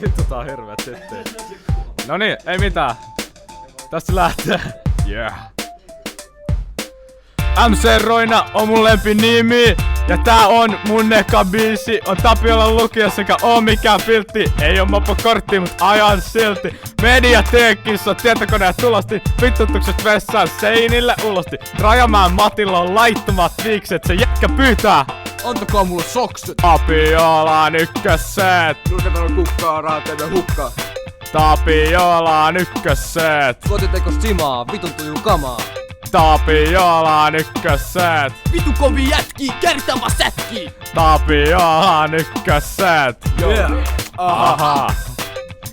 Vittu tää on hirveet sitten. Noniin, ei mitään. Tästä lähtee. Yeah. MC Roina on mun lempinimi. Ja tää on mun eka biisi. On Tapiolan lukio sekä oo mikään filtti. Ei oo mopokortti, mut ajan silti. Mediateekissa tietokoneet tulosti. Vittutukset vessaan seinille ulosti. Rajamäen Matilla on laittomat viikset. Se jätkä pyytää. Antakaa mulle sokset! Tapiolan ykköset. Nurkatalon kukkaa, raateemme hukkaa. Tapiolan ykköset. Kotitekos simaa, vitun tuju kamaa. Tapiolan ykköset. Vitu kovi jätkii, kertama sätkii. Tapiolan ykköset. Yeah. Aha.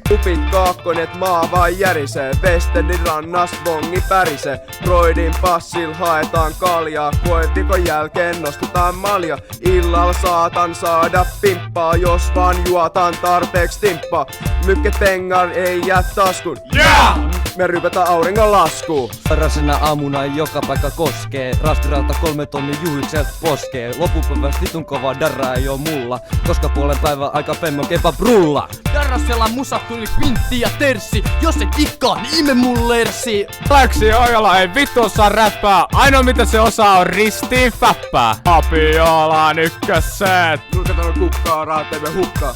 Kupit kaakkonet maa vai järisee. Westendin rannas bongi pärisee. Broidin passil haetaan kaljaa. Koevikon jälkeen nostetaan malja. Illalla saatan saada pimppaa, jos vaan juotaan tarpeeksi timppaa. Mykket pengan ei jää taskun. Yeah! Me rypätään auringon laskuun. Sairasena aamuna joka paikka koskee. Rastirauta 3 tonnin juhikset poskee. Loppupäivästä vitun kovaa darraa ei oo mulla. Koska puolen päivän aika femmo kepa brulla. Darrasella musat tuli kvintti ja terssi. Jos et tikkaa, niin ime mullersi. Aleksi Ojala ei vittu osaa räppää. Ainoa mitä se osaa on ristiin fäppää. Tapiolan ykköset. Nurkatalon kukkaa, raateemme hukkaa.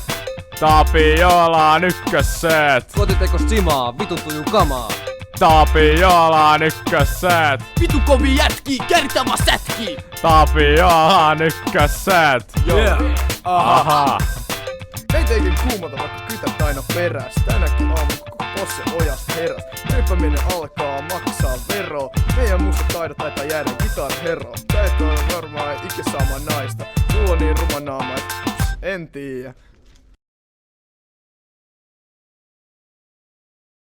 Tapiolan ykköset. Kotitekos simaa, vitun tuju kamaa. Tapiolan ykköset. Vitu kovi jätkii, kertama sätkii. Tapiolan ykköset. Yeah. Aha. Meitä eikin kuumata vaikka kytät aina peräs. Tänäkin aamun koko posse ojasta heräs. Ryppäminen alkaa maksaa veroa. Meidän musta taidot taitaa jäädä gitarherroon. Sä et ole varmaan ikinä saamaan naista. Sulla on niin ruma naama, et en tiiä.